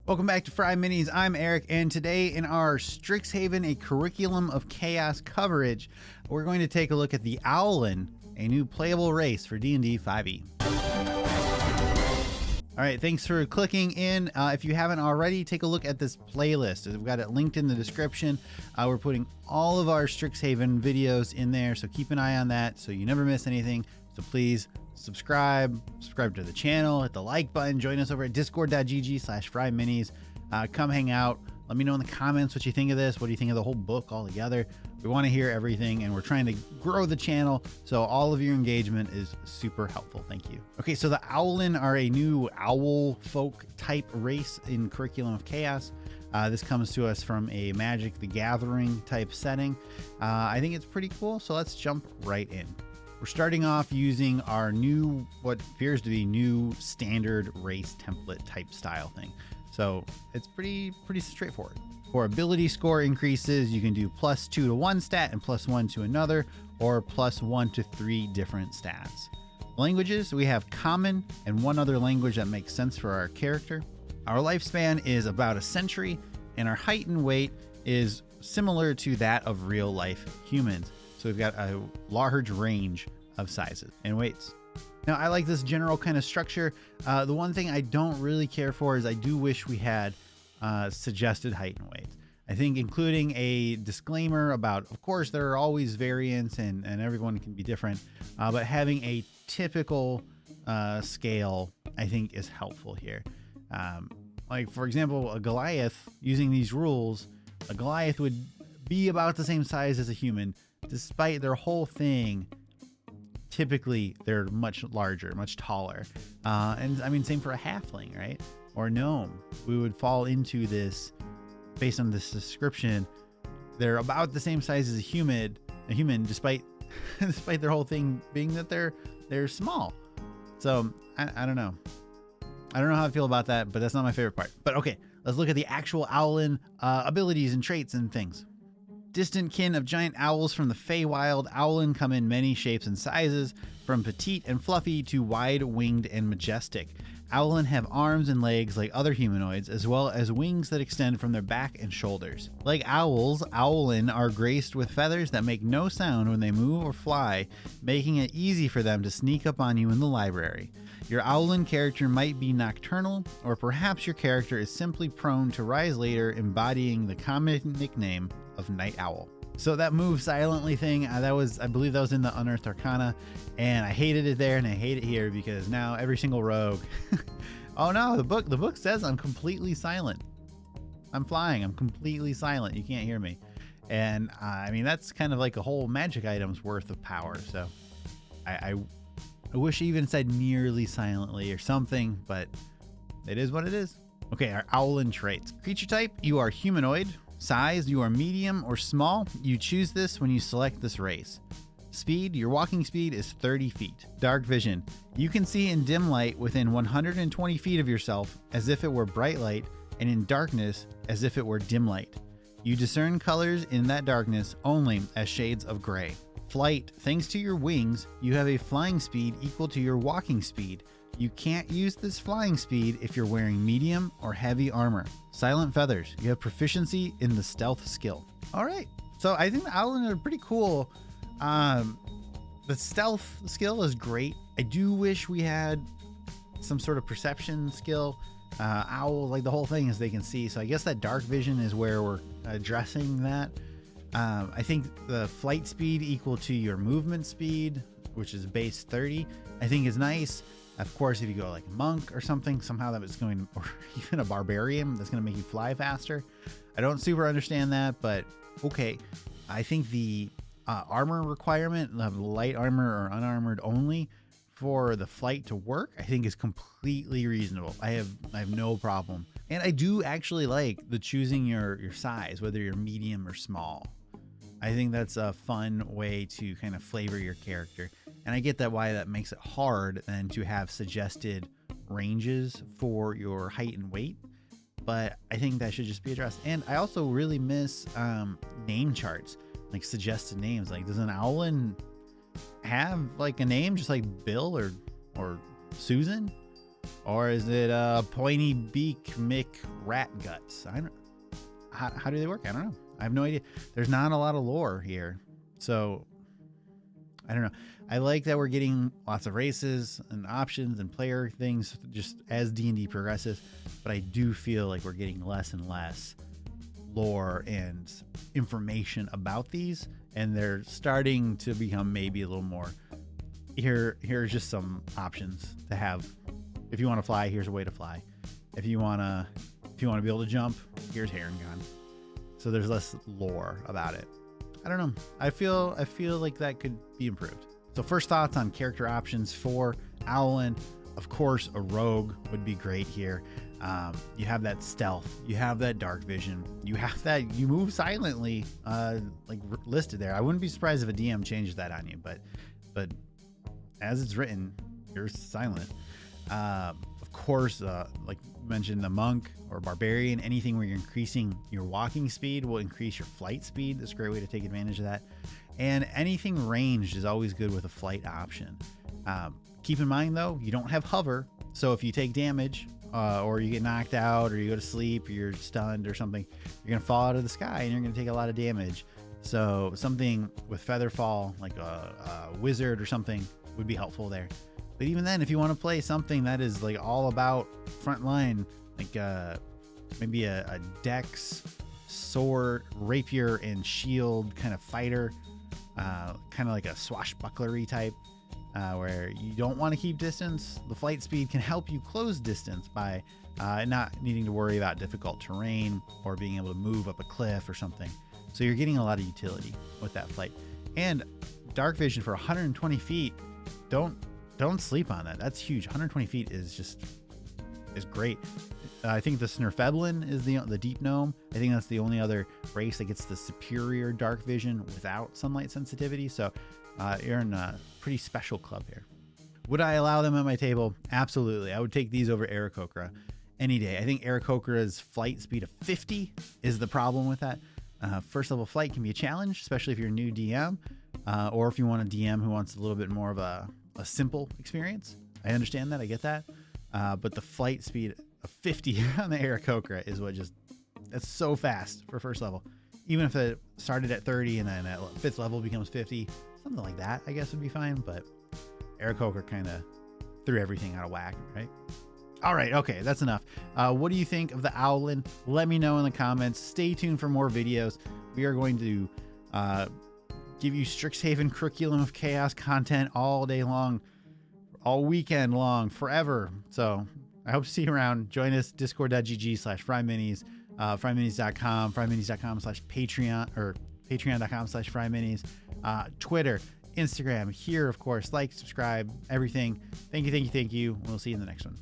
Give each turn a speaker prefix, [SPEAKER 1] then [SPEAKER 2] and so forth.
[SPEAKER 1] Welcome back to FryMinis. I'm Eric, and today in our Strixhaven, a Curriculum of Chaos coverage, we're going to take a look at the Owlin, a new playable race for D&D 5e. All right, thanks for clicking in. If you haven't already, take a look at this playlist. We've got it linked in the description. We're putting all of our Strixhaven videos in there, so keep an eye on that so you never miss anything. So please subscribe to the channel, hit the like button, join us over at discord.gg/FryMinis. Come hang out. Let me know in the comments what you think of this. What do you think of the whole book altogether? We want to hear everything, and we're trying to grow the channel, so all of your engagement is super helpful. Thank you. Okay, so the Owlin are a new owl folk type race in Curriculum of Chaos. This comes to us from a Magic the Gathering type setting. I think it's pretty cool, so let's jump right in. We're starting off using our new, what appears to be new standard race template type style thing. So it's pretty straightforward. For ability score increases, you can do +2 to one stat and +1 to another, or +1 to 3 different stats. Languages, we have common and one other language that makes sense for our character. Our lifespan is about a century, and our height and weight is similar to that of real life humans. So we've got a large range of sizes and weights. Now, I like this general kind of structure. The one thing I don't really care for is I do wish we had suggested height and weight. I think including a disclaimer about, of course, there are always variants and everyone can be different, but having a typical scale, I think, is helpful here. Like, for example, a Goliath, using these rules, a Goliath would be about the same size as a human, despite their whole thing. Typically, they're much larger, much taller. And I mean, same for a halfling, right? Or a gnome. We would fall into this based on this description. They're about the same size as a human, despite despite their whole thing being that they're small. So I don't know. I don't know how I feel about that, but that's not my favorite part. But okay, let's look at the actual Owlin abilities and traits and things. Distant kin of giant owls from the Feywild, Owlin come in many shapes and sizes, from petite and fluffy to wide-winged and majestic. Owlin have arms and legs like other humanoids, as well as wings that extend from their back and shoulders. Like owls, Owlin are graced with feathers that make no sound when they move or fly, making it easy for them to sneak up on you in the library. Your Owlin character might be nocturnal, or perhaps your character is simply prone to rise later, embodying the common nickname of Night Owl. So that move silently thing, I believe that was in the Unearthed Arcana, and I hated it there and I hate it here because now every single rogue oh no, the book says I'm completely silent. I'm flying, I'm completely silent, you can't hear me. And I mean, that's kind of like a whole magic item's worth of power. So I wish it even said nearly silently or something, but it is what it is. Okay, our Owlin traits. Creature type, you are humanoid. Size, you are medium or small. You choose this when you select this race. Speed, your walking speed is 30 feet. Dark vision, you can see in dim light within 120 feet of yourself as if it were bright light, and in darkness as if it were dim light. You discern colors in that darkness only as shades of gray. Flight, thanks to your wings, you have a flying speed equal to your walking speed. You can't use this flying speed if you're wearing medium or heavy armor. Silent feathers, you have proficiency in the stealth skill. All right, so I think the Owlin are pretty cool. The stealth skill is great. I do wish we had some sort of perception skill. Owl, like the whole thing is they can see. So I guess that dark vision is where we're addressing that. I think the flight speed equal to your movement speed, which is base 30, I think is nice. Of course, if you go like a monk or something, somehow that was going, or even a barbarian, that's going to make you fly faster. I don't super understand that, but okay. I think the armor requirement of light armor or unarmored only for the flight to work, I think is completely reasonable. I have no problem. And I do actually like the choosing your size, whether you're medium or small. I think that's a fun way to kind of flavor your character. And I get that why that makes it hard then to have suggested ranges for your height and weight. But I think that should just be addressed. And I also really miss name charts, like suggested names. Like, does an Owlin have like a name just like Bill or Susan? Or is it a pointy beak Mick rat guts? How do they work? I don't know. I have no idea. There's not a lot of lore here. So I don't know. I like that we're getting lots of races and options and player things just as D&D progresses, but I do feel like we're getting less and less lore and information about these, and they're starting to become maybe a little more, here's just some options to have. If you want to fly, here's a way to fly. If you want to be able to jump, here's Heron Gun. So there's less lore about it. I don't know. I feel like that could be improved. So first thoughts on character options for Owlin. Of course, a rogue would be great here. You have that stealth, you have that dark vision, you have that you move silently, like listed there. I wouldn't be surprised if a DM changes that on you, but as it's written, you're silent. Of course, like mentioned, the monk or barbarian, anything where you're increasing your walking speed will increase your flight speed. That's a great way to take advantage of that. And anything ranged is always good with a flight option. Keep in mind though, you don't have hover. So if you take damage, or you get knocked out, or you go to sleep, or you're stunned or something, you're going to fall out of the sky and you're going to take a lot of damage. So something with feather fall, like a wizard or something, would be helpful there. But even then, if you want to play something that is like all about front line, like maybe a dex, sword, rapier, and shield kind of fighter, kind of like a swashbucklery type, where you don't want to keep distance, the flight speed can help you close distance by not needing to worry about difficult terrain or being able to move up a cliff or something. So you're getting a lot of utility with that flight. And dark vision for 120 feet, don't sleep on that. That's huge. 120 feet is great. I think the Snurfeblin is the deep gnome. I think that's the only other race that gets the superior dark vision without sunlight sensitivity. So you're in a pretty special club here. Would I allow them at my table? Absolutely. I would take these over Aarakocra any day. I think Aarakocra's flight speed of 50 is the problem with that. First level flight can be a challenge, especially if you're a new DM, or if you want a DM who wants a little bit more of a simple experience. I understand that. I get that. But the flight speed of 50 on the Aarakocra is that's so fast for first level. Even if it started at 30 and then at 5th level becomes 50, something like that, I guess would be fine. But Aarakocra kind of threw everything out of whack, right? All right, okay, that's enough. What do you think of the Owlin? Let me know in the comments. Stay tuned for more videos. We are going to give you Strixhaven Curriculum of Chaos content all day long, all weekend long, forever. So I hope to see you around. Join us, discord.gg/FryMinis, FryMinis.com, FryMinis.com/Patreon, or Patreon.com/FryMinis, Twitter, Instagram, here, of course. Like, subscribe, everything. Thank you. We'll see you in the next one.